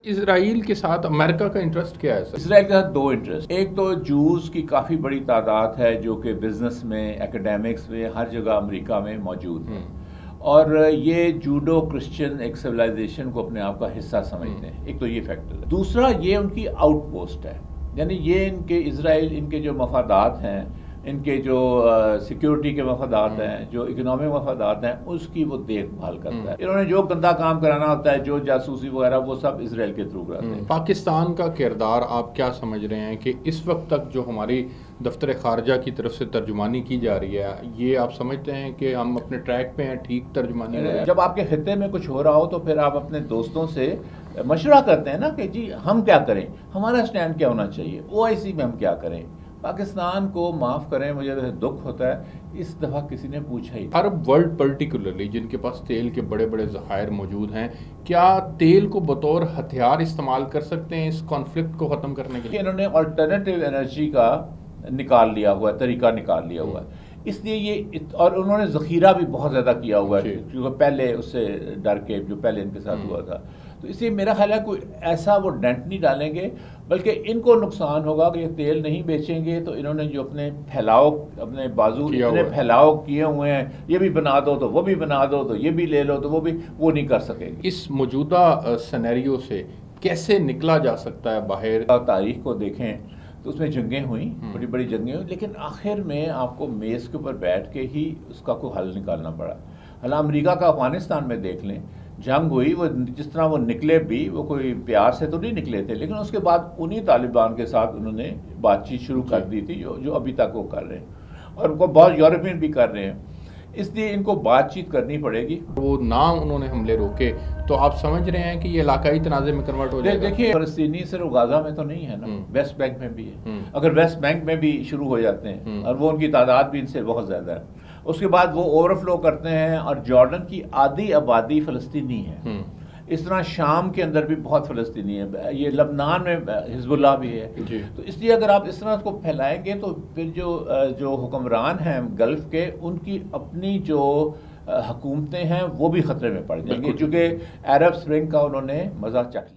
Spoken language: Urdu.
اسرائیل کے ساتھ امریکہ کا انٹرسٹ کیا ہے سر؟ اسرائیل کے ساتھ دو انٹرسٹ، ایک تو جوز کی کافی بڑی تعداد ہے جو کہ بزنس میں، ایکیڈیمکس میں، ہر جگہ امریکہ میں موجود ہے، اور یہ جوڈو کرسچن ایک سویلائزیشن کو اپنے آپ کا حصہ سمجھتے ہیں۔ ایک تو یہ فیکٹر ہے۔ دوسرا یہ ان کی آؤٹ پوسٹ ہے، یعنی یہ ان کے اسرائیل، ان کے جو مفادات ہیں، ان کے جو سیکیورٹی کے مفادات ہیں، جو اکنامک مفادات ہیں، اس کی وہ دیکھ بھال کرتا ہے۔ انہوں نے جو گندا کام کرانا ہوتا ہے، جو جاسوسی وغیرہ، وہ سب اسرائیل کے تھرو کراتے ہیں۔ پاکستان کا کردار آپ کیا سمجھ رہے ہیں کہ اس وقت تک جو ہماری دفتر خارجہ کی طرف سے ترجمانی کی جا رہی ہے، یہ آپ سمجھتے ہیں کہ ہم اپنے ٹریک پہ ہیں، ٹھیک ترجمانی ہو رہی ہے؟ جب آپ کے خطے میں کچھ ہو رہا ہو تو پھر آپ اپنے دوستوں سے مشورہ کرتے ہیں نا کہ جی ہم کیا کریں، ہمارا سٹینڈ کیا ہونا چاہیے، OIC میں ہم کیا کریں۔ پاکستان کو معاف کریں، مجھے دکھ ہوتا ہے اس دفعہ کسی نے پوچھا ہی۔ عرب ورلڈ پرٹیکولرلی جن کے پاس تیل کے بڑے بڑے ذخائر موجود ہیں، کیا تیل کو بطور ہتھیار استعمال کر سکتے ہیں اس کانفلکٹ کو ختم کرنے کے لیے؟ انہوں نے آلٹرنیٹیو انرجی کا نکال لیا ہوا ہے، طریقہ نکال لیا ہوا ہے، اس لیے یہ، اور انہوں نے ذخیرہ بھی بہت زیادہ کیا ہوا ہے کیونکہ پہلے اس سے ڈر کے جو پہلے ان کے ساتھ ہوا تھا، تو اس لیے میرا خیال ہے کوئی ایسا وہ ڈینٹ نہیں ڈالیں گے، بلکہ ان کو نقصان ہوگا کہ یہ تیل نہیں بیچیں گے تو انہوں نے جو اپنے پھیلاؤ، اپنے بازو اتنے پھیلاؤ کیے ہوئے ہیں، یہ بھی بنا دو تو وہ بھی بنا دو، تو یہ بھی لے لو تو وہ بھی، وہ نہیں کر سکیں گے۔ اس موجودہ سینیریو سے کیسے نکلا جا سکتا ہے باہر؟ تاریخ کو دیکھیں تو اس میں جنگیں ہوئیں، بڑی بڑی جنگیں ہوئیں، لیکن آخر میں آپ کو میز کے اوپر بیٹھ کے ہی اس کا کوئی حل نکالنا پڑا۔ حالانکہ امریکہ کا افغانستان میں دیکھ لیں، جنگ ہوئی، وہ جس طرح وہ نکلے بھی، وہ کوئی پیار سے تو نہیں نکلے تھے، لیکن اس کے بعد انہی طالبان کے ساتھ انہوں نے بات چیت شروع کر دی تھی، جو ابھی تک وہ کر رہے ہیں، اور وہ بہت یورپین بھی کر رہے ہیں، اس لیے ان کو بات چیت کرنی پڑے گی۔ وہ نام انہوں نے حملے روکے تو آپ سمجھ رہے ہیں کہ یہ علاقائی تنازع میں کنورٹ ہو جائے گا؟ دیکھیے فلسطینی صرف غازہ میں تو نہیں ہے نا، ویسٹ بینک میں بھی ہے۔ اگر ویسٹ بینک میں بھی شروع ہو جاتے ہیں، اور وہ ان کی تعداد بھی ان سے بہت زیادہ ہے، اس کے بعد وہ اوور فلو کرتے ہیں، اور جارڈن کی آدھی آبادی فلسطینی ہے، اس طرح شام کے اندر بھی بہت فلسطینی ہے، یہ لبنان میں حزب اللہ بھی ہے، تو اس لیے اگر آپ اس طرح کو پھیلائیں گے تو پھر جو حکمران ہیں گلف کے، ان کی اپنی جو حکومتیں ہیں وہ بھی خطرے میں پڑ جائیں گی، چونکہ عرب سپرنگ کا انہوں نے مزہ چکھ لیا۔